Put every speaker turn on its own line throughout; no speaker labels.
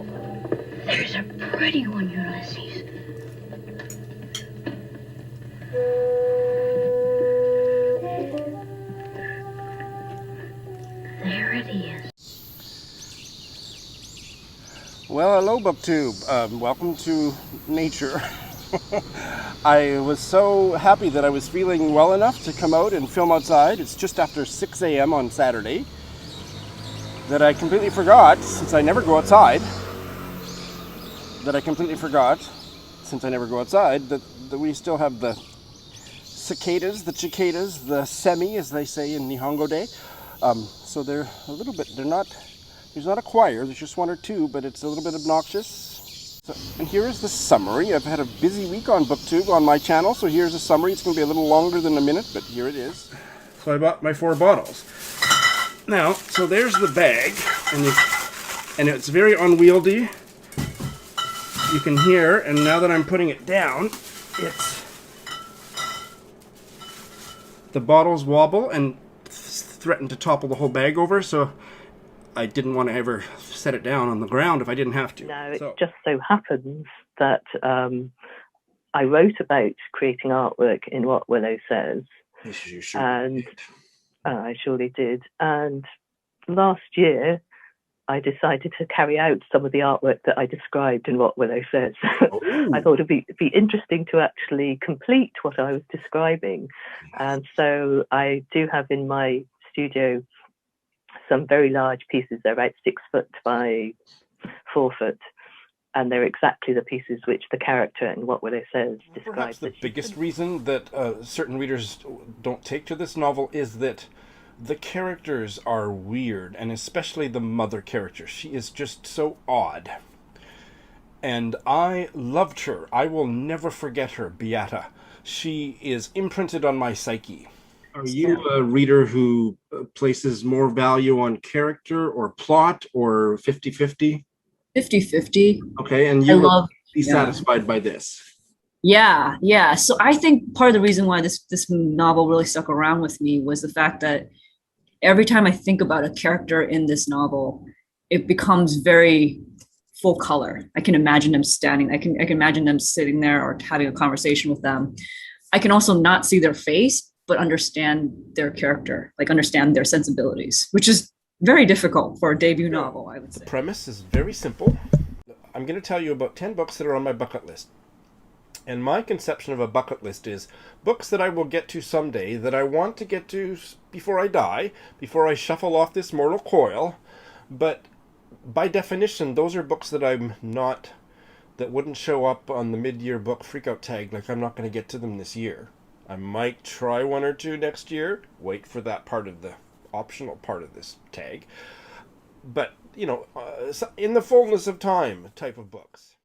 There's a pretty one, Ulysses. There it is.
Well, hello, BookTube. Welcome to nature. I was so happy that I was feeling well enough to come out and film outside. It's just after 6 a.m. on Saturday that I completely forgot, since I never go outside, that we still have the cicadas, the cicadas, the semi, as they say in Nihongo Day. So they're a little bit, there's not a choir, there's just one or two, but it's a little bit obnoxious. So, and here is the summary. I've had a busy week on BookTube on my channel, so here's a summary. It's going to be a little longer than a minute, but here it is. So I bought my 4 bottles. Now, so there's the bag, and it's very unwieldy. You can hear, and now that I'm putting it down, the bottles wobble and threaten to topple the whole bag over, so I didn't want to ever set it down on the ground if I didn't have to.
Now, it just so happens that I wrote about creating artwork in What Willow Says.
Yes, you sure
And
did.
I surely did. And last year, I decided to carry out some of the artwork that I described in What Willow Says. I thought it'd be interesting to actually complete what I was describing. And so I do have in my studio some very large pieces. They're about 6 foot by 4 foot. And they're exactly the pieces which the character in What Willow Says describes.
Perhaps the biggest reason that certain readers don't take to this novel is that the characters are weird, and especially the mother character. She is just so odd. And I loved her. I will never forget her, Beata. She is imprinted on my psyche. Are you a reader who places more value on character or plot, or 50-50?
50-50.
Okay, and you will be satisfied by this.
Yeah. So I think part of the reason why this novel really stuck around with me was the fact that every time I think about a character in this novel, it becomes very full color. I can imagine them standing. I can imagine them sitting there or having a conversation with them. I can also not see their face, but understand their character, like understand their sensibilities, which is very difficult for a debut novel, I would say.
The premise is very simple. I'm going to tell you about 10 books that are on my bucket list. And my conception of a bucket list is books that I will get to someday, that I want to get to before I die, before I shuffle off this mortal coil. But by definition, those are books that that wouldn't show up on the mid-year book freakout tag. Like, I'm not going to get to them this year. I might try 1 or 2 next year, wait for that part of the optional part of this tag. But, in the fullness of time type of books.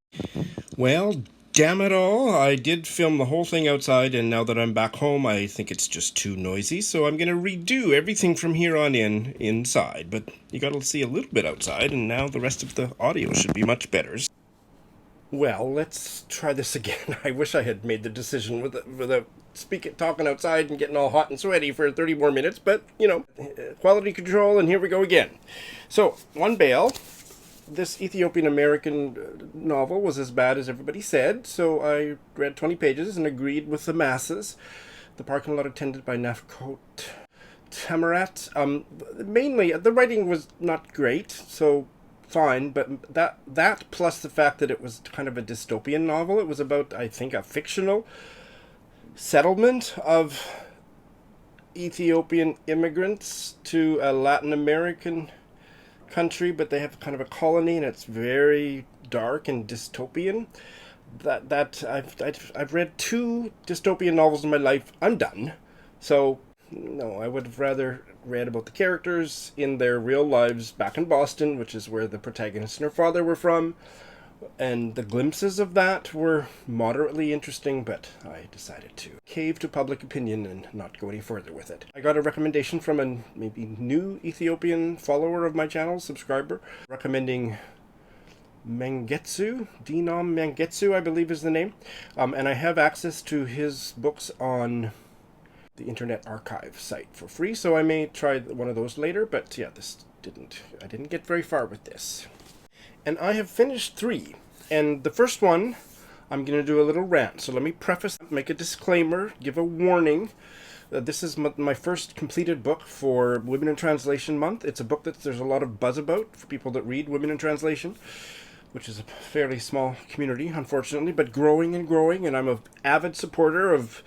Well, damn it all, I did film the whole thing outside, and now that I'm back home, I think it's just too noisy, so I'm going to redo everything from here on inside. But you got to see a little bit outside, and now the rest of the audio should be much better. Well, let's try this again. I wish I had made the decision without talking outside and getting all hot and sweaty for 30 more minutes, but, quality control, and here we go again. So, 1 bale. This Ethiopian-American novel was as bad as everybody said, so I read 20 pages and agreed with the masses. The parking lot attended by Nafkote. Tamirat. Mainly, the writing was not great, so fine, but that plus the fact that it was kind of a dystopian novel. It was about, I think, a fictional settlement of Ethiopian immigrants to a Latin American country, but they have kind of a colony, and it's very dark and dystopian. I've read 2 dystopian novels in my life. I'm done. So no, I would have rather read about the characters in their real lives back in Boston, which is where the protagonist and her father were from, and the glimpses of that were moderately interesting, but I decided to cave to public opinion and not go any further with it. I got a recommendation from a maybe new Ethiopian follower of my channel, subscriber, recommending Mengetsu, Denom Mengetsu, I believe is the name, and I have access to his books on the Internet Archive site for free, so I may try one of those later, but yeah, I didn't get very far with this. and I have finished 3. And the first one, I'm going to do a little rant. So let me preface, make a disclaimer, give a warning. This is my first completed book for Women in Translation Month. It's a book that there's a lot of buzz about for people that read Women in Translation, which is a fairly small community, unfortunately, but growing and growing, and I'm an avid supporter of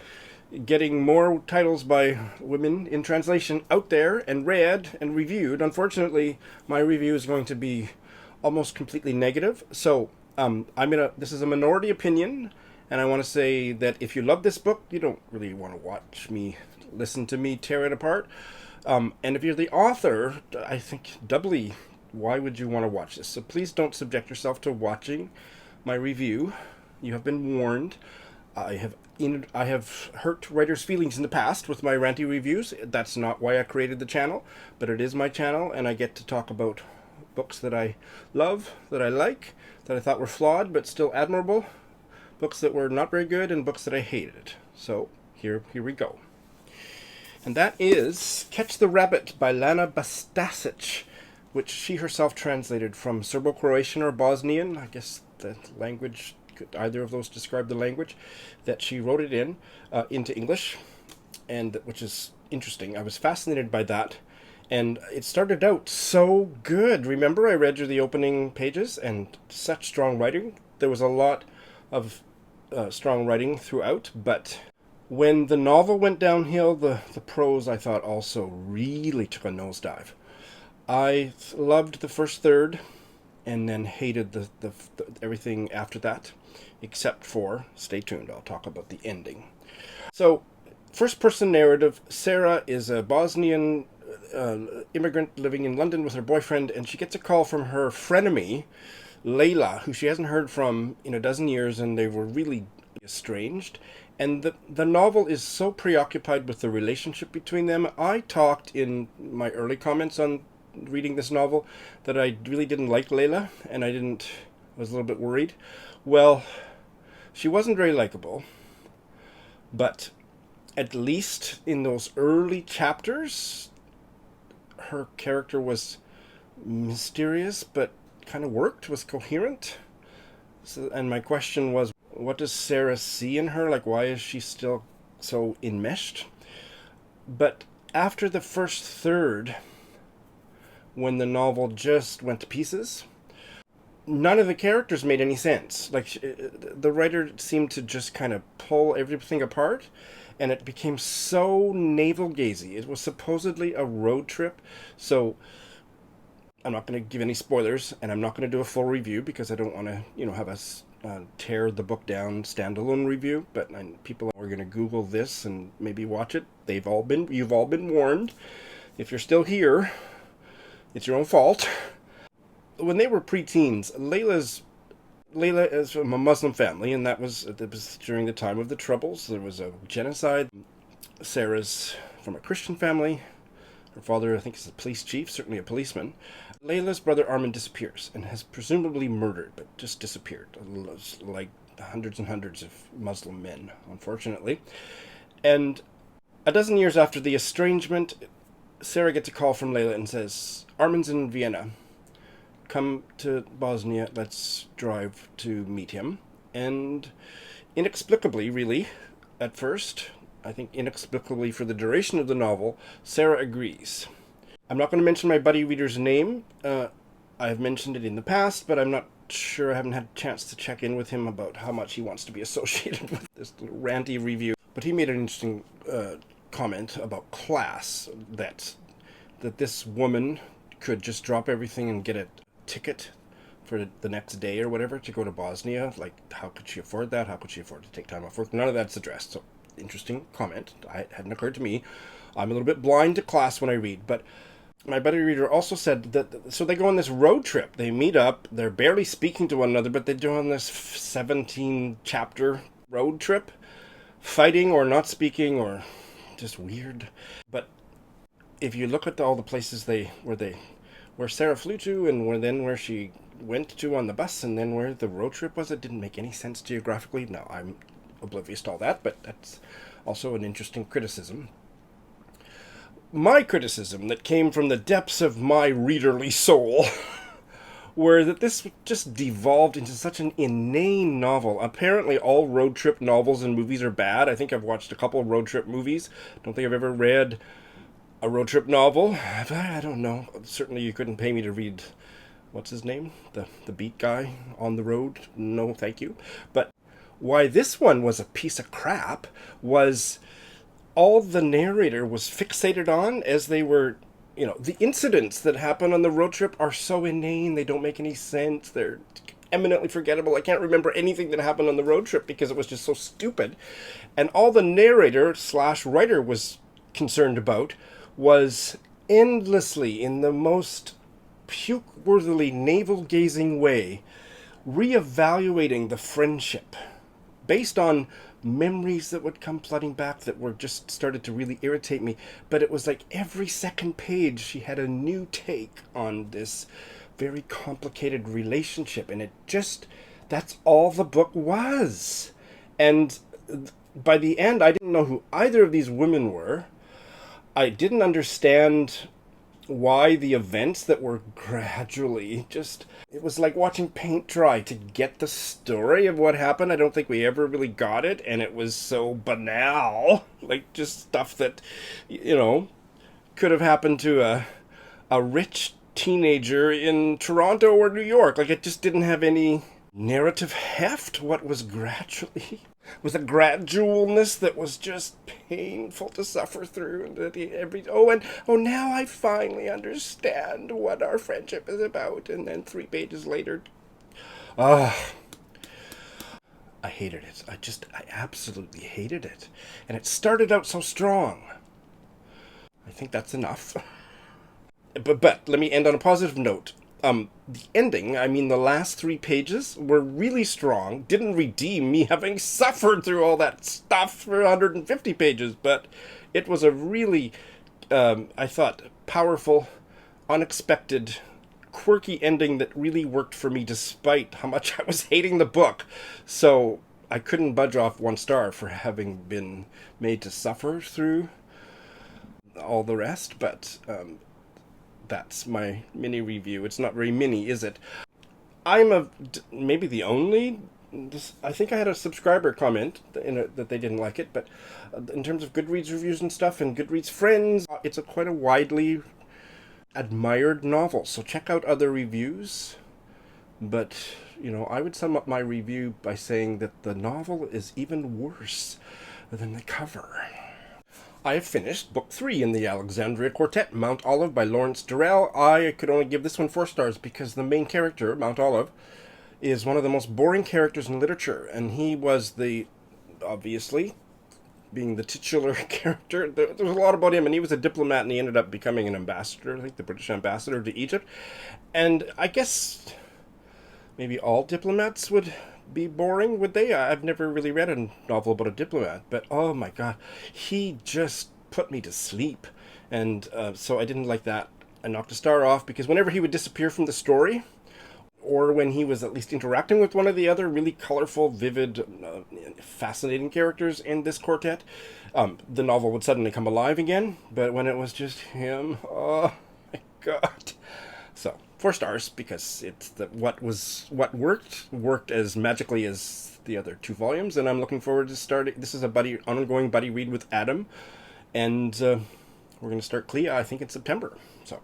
getting more titles by women in translation out there and read and reviewed. Unfortunately, my review is going to be almost completely negative, so this is a minority opinion, and I want to say that if you love this book, you don't really want to listen to me tear it apart. And if you're the author, I think doubly, why would you want to watch this? So please don't subject yourself to watching my review. You have been warned. I have hurt writers' feelings in the past with my ranty reviews. That's not why I created the channel, but it is my channel, and I get to talk about books that I love, that I like, that I thought were flawed but still admirable, books that were not very good, and books that I hated. So here we go. And that is Catch the Rabbit by Lana Bastašić, which she herself translated from Serbo-Croatian or Bosnian. I guess the language, could either of those describe the language, that she wrote it into English, and which is interesting. I was fascinated by that. And it started out so good. Remember, I read you the opening pages, and such strong writing. There was a lot of strong writing throughout, but when the novel went downhill, the prose, I thought, also really took a nosedive. I loved the first third, and then hated the everything after that, except for, stay tuned, I'll talk about the ending. So, first-person narrative. Sarah is a Bosnian immigrant living in London with her boyfriend, and she gets a call from her frenemy, Layla, who she hasn't heard from in a dozen years, and they were really estranged. And the novel is so preoccupied with the relationship between them. I talked in my early comments on reading this novel that I really didn't like Layla, and I was a little bit worried. Well, she wasn't very likable, but at least in those early chapters, her character was mysterious, but kind of worked, was coherent. So, and my question was, what does Sarah see in her? Like, why is she still so enmeshed? But after the first third, when the novel just went to pieces, none of the characters made any sense. Like, the writer seemed to just kind of pull everything apart, and it became so navel-gazy. It was supposedly a road trip, so I'm not going to give any spoilers, and I'm not going to do a full review because I don't want to, have us tear the book down standalone review. But people are going to Google this and maybe watch it. You've all been warned. If you're still here, it's your own fault. When they were preteens, Layla is from a Muslim family, and that was during the time of the Troubles. There was a genocide. Sarah's from a Christian family. Her father, I think, is a police chief, certainly a policeman. Layla's brother Armin disappears and has presumably murdered, but just disappeared, like hundreds and hundreds of Muslim men, unfortunately. And a dozen years after the estrangement, Sarah gets a call from Layla and says, Armin's in Vienna. Come to Bosnia, let's drive to meet him. And inexplicably, really, at first, I think inexplicably for the duration of the novel, Sarah agrees. I'm not going to mention my buddy reader's name. I've mentioned it in the past, but I'm not sure. I haven't had a chance to check in with him about how much he wants to be associated with this little ranty review. But he made an interesting comment about class, that this woman could just drop everything and get a ticket for the next day or whatever to go to Bosnia. Like, how could she afford that? How could she afford to take time off work? None of that's addressed. So, interesting comment. It hadn't occurred to me. I'm a little bit blind to class when I read, but my buddy reader also said that, so they go on this road trip. They meet up. They're barely speaking to one another, but they do on this 17-chapter road trip, fighting or not speaking or just weird. But if you look at all the places where Sarah flew to, and where she went to on the bus, and then where the road trip was, it didn't make any sense geographically. Now, I'm oblivious to all that, but that's also an interesting criticism. My criticism that came from the depths of my readerly soul where that this just devolved into such an inane novel. Apparently all road trip novels and movies are bad. I think I've watched a couple of road trip movies. Don't think I've ever read a road trip novel. I don't know. Certainly you couldn't pay me to read, what's his name? The beat guy on the road. No, thank you. But why this one was a piece of crap was all the narrator was fixated on as they were, the incidents that happen on the road trip are so inane, they don't make any sense, they're eminently forgettable. I can't remember anything that happened on the road trip because it was just so stupid. And all the narrator / writer was concerned about was endlessly, in the most puke-worthily navel-gazing way, reevaluating the friendship based on memories that would come flooding back that were just started to really irritate me. But it was like every second page she had a new take on this very complicated relationship, and that's all the book was. And by the end, I didn't know who either of these women were. I didn't understand why the events that were gradually it was like watching paint dry to get the story of what happened. I don't think we ever really got it, and it was so banal, like just stuff that, could have happened to a rich teenager in Toronto or New York. Like, it just didn't have any narrative heft. What was gradually was a gradualness that was just painful to suffer through. And now I finally understand what our friendship is about. And then 3 pages later, I hated it. I absolutely hated it. And it started out so strong. I think that's enough. But let me end on a positive note. The ending, the last 3 pages were really strong. Didn't redeem me having suffered through all that stuff for 150 pages, but it was a really, I thought, powerful, unexpected, quirky ending that really worked for me despite how much I was hating the book. So I couldn't budge off 1 star for having been made to suffer through all the rest, but that's my mini review. It's not very mini, is it? I'm maybe the only... I think I had a subscriber comment that they didn't like it, but in terms of Goodreads reviews and stuff, and Goodreads friends, it's quite a widely admired novel, so check out other reviews. But, I would sum up my review by saying that the novel is even worse than the cover. I have finished Book 3 in the Alexandria Quartet, Mountolive by Lawrence Durrell. I could only give this one 4 stars because the main character, Mountolive, is one of the most boring characters in literature, and he was obviously, being the titular character, there was a lot about him, and he was a diplomat, and he ended up becoming an ambassador, I think the British ambassador to Egypt. And I guess maybe all diplomats would be boring, would they? I've never really read a novel about a diplomat, but oh my god, he just put me to sleep, and so I didn't like that. I knocked a star off because whenever he would disappear from the story, or when he was at least interacting with one of the other really colorful, vivid, fascinating characters in this quartet, the novel would suddenly come alive again. But when it was just him, oh my god. So 4 stars because it's what worked as magically as the other 2 volumes, and I'm looking forward to starting. This is a ongoing buddy read with Adam, and we're going to start Clea, I think, in September. So,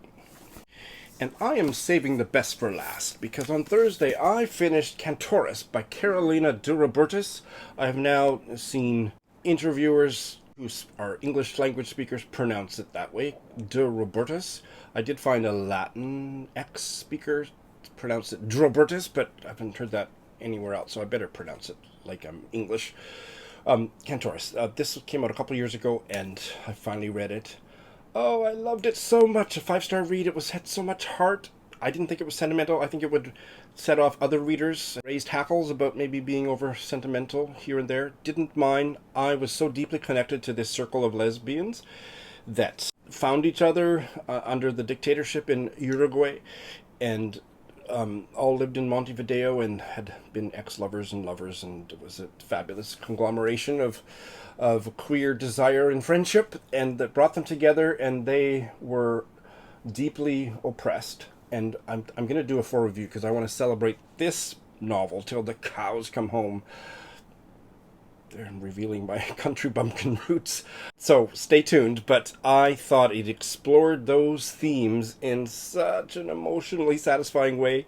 and I am saving the best for last because on Thursday I finished Cantoras by Carolina de Robertis. I have now seen interviewers who are English language speakers pronounce it that way, de Robertis. I did find a Latin speaker pronounce it de Robertis, but I haven't heard that anywhere else, so I better pronounce it like I'm English. Cantoras. This came out a couple years ago, and I finally read it. Oh, I loved it so much. A 5-star read. It had so much heart. I didn't think it was sentimental. I think it would set off other readers, raised hackles about maybe being over sentimental here and there. Didn't mind. I was so deeply connected to this circle of lesbians that found each other under the dictatorship in Uruguay, and all lived in Montevideo and had been ex-lovers and lovers, and it was a fabulous conglomeration of queer desire and friendship, and that brought them together, and they were deeply oppressed and I'm going to do a full review because I want to celebrate this novel till the cows come home. I'm revealing my country bumpkin roots. So stay tuned, but I thought it explored those themes in such an emotionally satisfying way,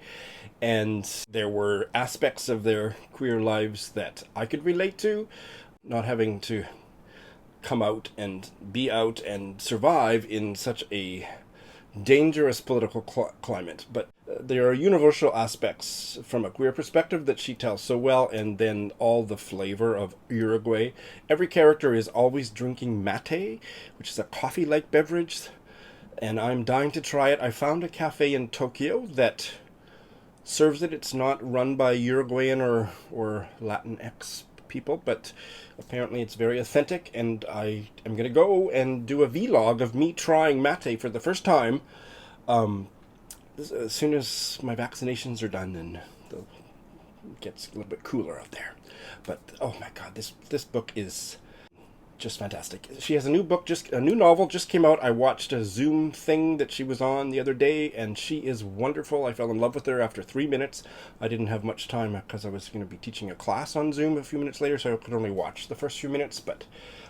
and there were aspects of their queer lives that I could relate to, not having to come out and be out and survive in such a dangerous political climate. But there are universal aspects from a queer perspective that she tells so well, and then all the flavor of Uruguay. Every character is always drinking mate, which is a coffee-like beverage, and I'm dying to try it. I found a cafe in Tokyo that serves it. It's not run by Uruguayan or Latinx people, but apparently it's very authentic, and I am going to go and do a vlog of me trying mate for the first time as soon as my vaccinations are done and it gets a little bit cooler out there. But oh my god, this book is just fantastic. She has a new novel just came out. I watched a Zoom thing that she was on the other day, and she is wonderful. I fell in love with her after 3 minutes. I didn't have much time because I was going to be teaching a class on Zoom a few minutes later, so I could only watch the first few minutes, but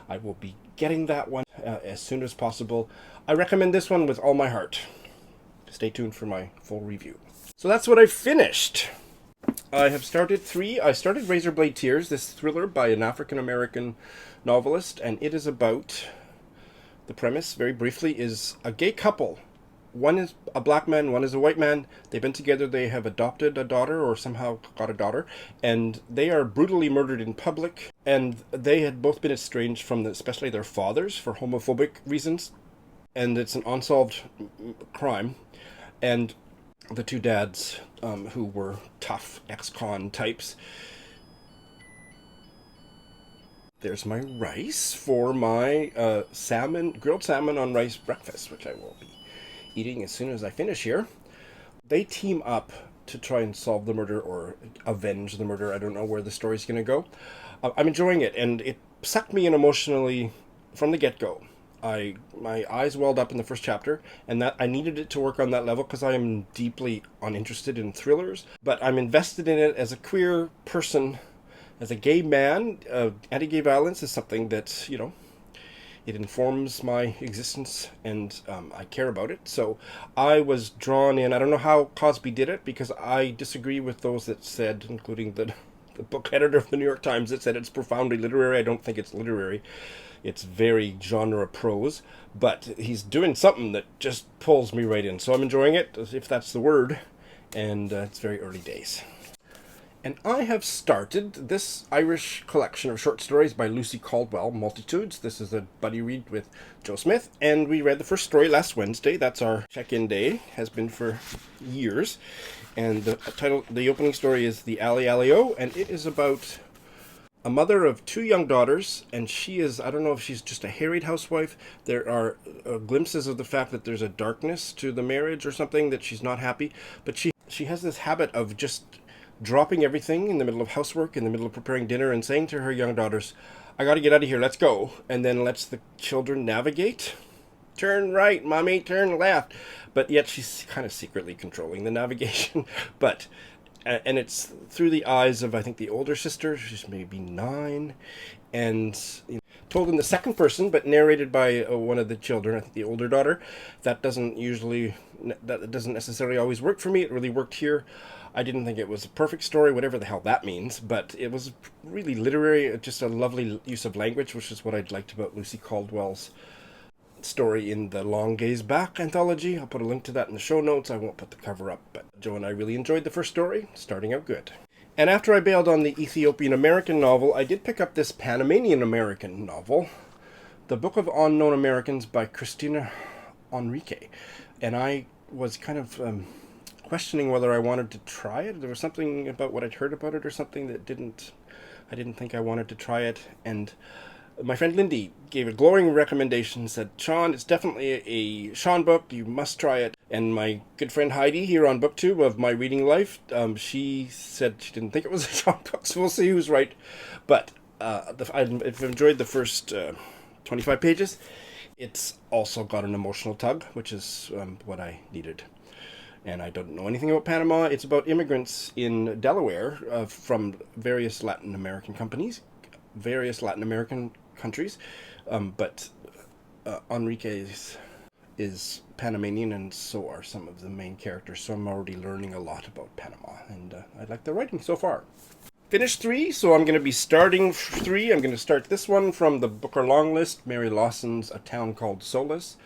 I will be getting that one as soon as possible. I recommend this one with all my heart. Stay tuned for my full review. So that's what I finished. I have started I started Razorblade Tears, this thriller by an African-American novelist, and it is about, the premise, very briefly, is a gay couple. One is a black man, one is a white man. They've been together, they have adopted a daughter, or somehow got a daughter, and they are brutally murdered in public, and they had both been estranged from especially their fathers for homophobic reasons, and it's an unsolved crime, and the two dads, who were tough ex-con types. There's my rice for my grilled salmon on rice breakfast, which I will be eating as soon as I finish here. They team up to try and solve the murder or avenge the murder. I don't know where the story's going to go. I'm enjoying it, and it sucked me in emotionally from the get-go. My eyes welled up in the first chapter, and that I needed it to work on that level because I am deeply uninterested in thrillers, but I'm invested in it as a queer person, as a gay man. Anti-gay violence is something that, it informs my existence, and I care about it. So I was drawn in. I don't know how Cosby did it, because I disagree with those that said, including the book editor of the New York Times, that said it's profoundly literary. I don't think it's literary. It's very genre prose, but he's doing something that just pulls me right in. So I'm enjoying it, if that's the word, and it's very early days. And I have started this Irish collection of short stories by Lucy Caldwell, Multitudes. This is a buddy read with Joe Smith, and we read the first story last Wednesday. That's our check-in day, has been for years. And the opening story is The Alley Alley-O, and it is about a mother of two young daughters, and she is, I don't know if she's just a harried housewife. There are glimpses of the fact that there's a darkness to the marriage or something, that she's not happy. But she has this habit of just dropping everything in the middle of housework, in the middle of preparing dinner, and saying to her young daughters, I gotta get out of here, let's go. And then lets the children navigate. Turn right, mommy, turn left. But yet she's kind of secretly controlling the navigation. And it's through the eyes of, I think, the older sister. She's maybe 9, and told in the second person, but narrated by one of the children, I think the older daughter. That doesn't necessarily always work for me. It really worked here. I didn't think it was a perfect story, whatever the hell that means, but it was really literary, just a lovely use of language, which is what I liked about Lucy Caldwell's story in the Long Gaze Back anthology. I'll put a link to that in the show notes. I won't put the cover up, but Joe and I really enjoyed the first story, starting out good. And after I bailed on the Ethiopian American novel, I did pick up this Panamanian American novel, The Book of Unknown Americans by Cristina Henriquez. And I was kind of questioning whether I wanted to try it. There was something about what I'd heard about it or something that I didn't think I wanted to try it. And my friend Lindy gave a glowing recommendation, said, Sean, it's definitely a Sean book, you must try it. And my good friend Heidi here on BookTube of My Reading Life, she said she didn't think it was a Sean book, so we'll see who's right. But I've enjoyed the first 25 pages. It's also got an emotional tug, which is what I needed. And I don't know anything about Panama. It's about immigrants in Delaware from various Latin American countries. But Henriquez is Panamanian, and so are some of the main characters. So I'm already learning a lot about Panama, and I like the writing so far. Finished 3, so I'm going to be starting 3. I'm going to start this one from the Booker long list, Mary Lawson's A Town Called Solace.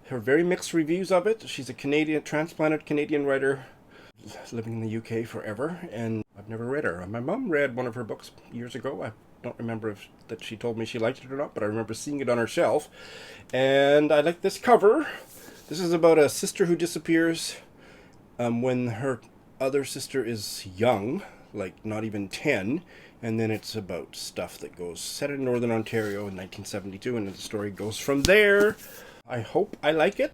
Her very mixed reviews of it. She's a transplanted Canadian writer living in the UK forever, and I've never read her. My mom read one of her books years ago. I don't remember that she told me she liked it or not, but I remember seeing it on her shelf. And I like this cover. This is about a sister who disappears when her other sister is young, like not even 10, and then it's about stuff that goes set in Northern Ontario in 1972, and the story goes from there. I hope I like it.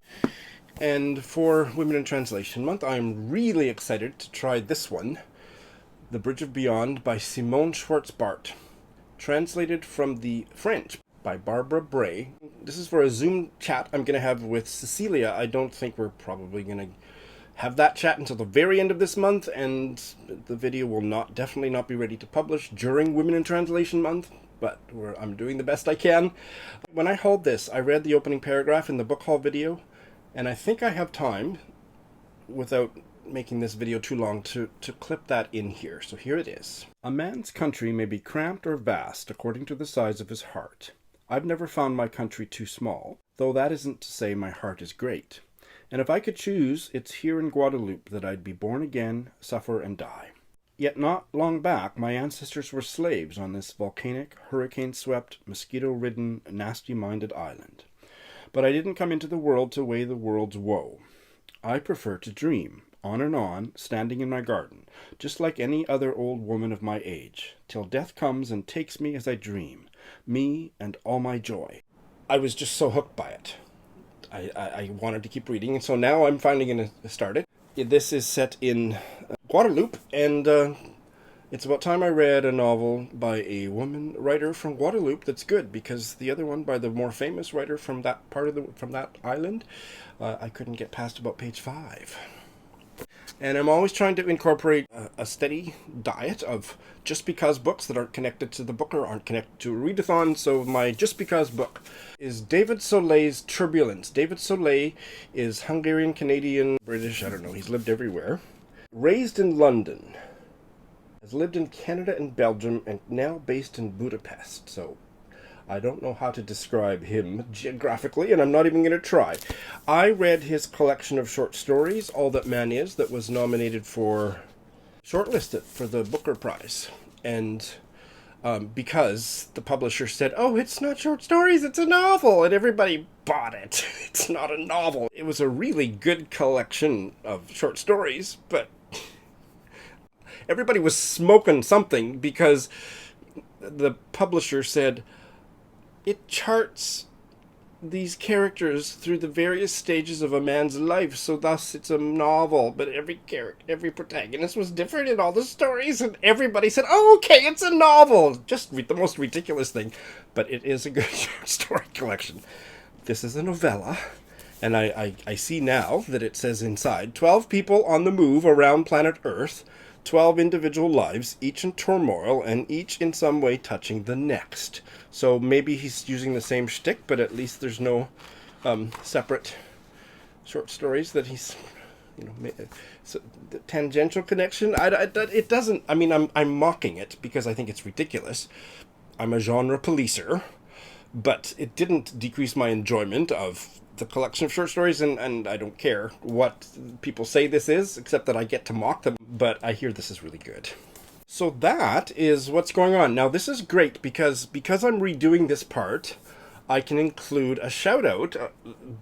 And for Women in Translation Month, I'm really excited to try this one, The Bridge of Beyond by Simone Schwarz-Bart, translated from the French by Barbara Bray. This is for a Zoom chat I'm going to have with Cecilia. I don't think we're probably going to have that chat until the very end of this month, and the video will definitely not be ready to publish during Women in Translation Month, but I'm doing the best I can. When I hauled this, I read the opening paragraph in the book haul video, and I think I have time, without making this video too long, to clip that in here. So here it is. A man's country may be cramped or vast according to the size of his heart. I've never found my country too small, though that isn't to say my heart is great. And if I could choose, it's here in Guadeloupe that I'd be born again, suffer and die. Yet not long back, my ancestors were slaves on this volcanic, hurricane-swept, mosquito-ridden, nasty-minded island. But I didn't come into the world to weigh the world's woe. I prefer to dream, on and on, standing in my garden, just like any other old woman of my age, till death comes and takes me as I dream, me and all my joy. I was just so hooked by it. I wanted to keep reading, and so now I'm finally going to start it. This is set in Guadeloupe, and it's about time I read a novel by a woman writer from Guadeloupe that's good, because the other one by the more famous writer from that from that island, I couldn't get past about page 5. And I'm always trying to incorporate a steady diet of just because books that aren't connected to the book or aren't connected to a readathon. So my just because book is David Solay's Turbulence. David Szalay is Hungarian, Canadian, British, I don't know, he's lived everywhere. Raised in London, has lived in Canada and Belgium, and now based in Budapest. So I don't know how to describe him geographically, and I'm not even going to try. I read his collection of short stories, All That Man Is, that was nominated shortlisted for the Booker Prize. And because the publisher said, oh, it's not short stories, it's a novel, and everybody bought it. It's not a novel. It was a really good collection of short stories, but everybody was smoking something because the publisher said, it charts these characters through the various stages of a man's life, so thus it's a novel, but every protagonist was different in all the stories, and everybody said, oh, okay, it's a novel! Just the most ridiculous thing, but it is a good short story collection. This is a novella, and I see now that it says inside, 12 people on the move around planet Earth, 12 individual lives, each in turmoil, and each in some way touching the next. So maybe he's using the same shtick, but at least there's no separate short stories that he's, so the tangential connection. It doesn't. I mean, I'm mocking it because I think it's ridiculous. I'm a genre policer, but it didn't decrease my enjoyment of the collection of short stories, and I don't care what people say this is, except that I get to mock them, but I hear this is really good. So that is what's going on. Now this is great because I'm redoing this part, I can include a shout out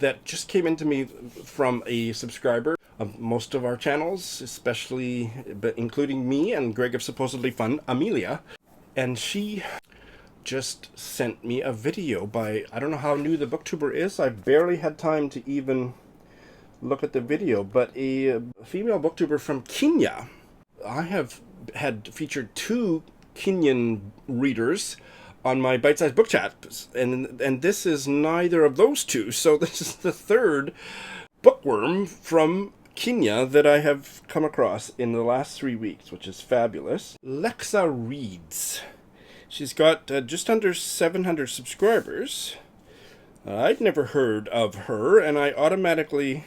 that just came into me from a subscriber of most of our channels, especially, but including me and Greg of Supposedly Fun, Amelia, and she just sent me a video by, I don't know how new the booktuber is, I barely had time to even look at the video, but a female booktuber from Kenya. I have had featured 2 Kenyan readers on my bite-sized book chat, and this is neither of those 2, so this is the 3rd bookworm from Kenya that I have come across in the last 3 weeks, which is fabulous. Lexa Reads. She's got just under 700 subscribers. I'd never heard of her, and I automatically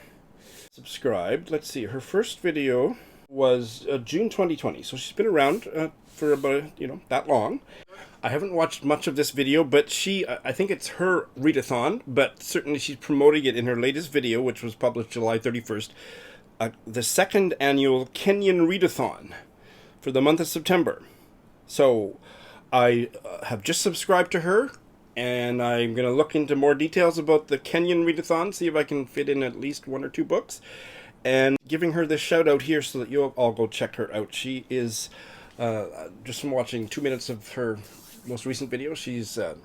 subscribed. Let's see, her first video was June 2020, so she's been around for about, that long. I haven't watched much of this video, but I think it's her readathon, but certainly she's promoting it in her latest video, which was published July 31st, the second annual Kenyan readathon for the month of September. So I have just subscribed to her, and I'm going to look into more details about the Kenyan readathon, see if I can fit in at least 1 or 2 books, and giving her this shout out here so that you'll all go check her out. She is, just from watching 2 minutes of her most recent video, she's a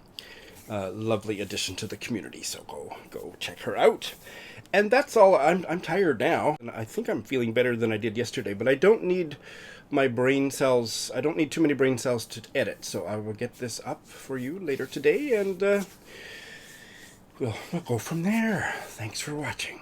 lovely addition to the community, so go check her out. And that's all. I'm tired now, and I think I'm feeling better than I did yesterday, but I don't need my brain cells, I don't need too many brain cells to edit, so I will get this up for you later today, and we'll go from there. Thanks for watching.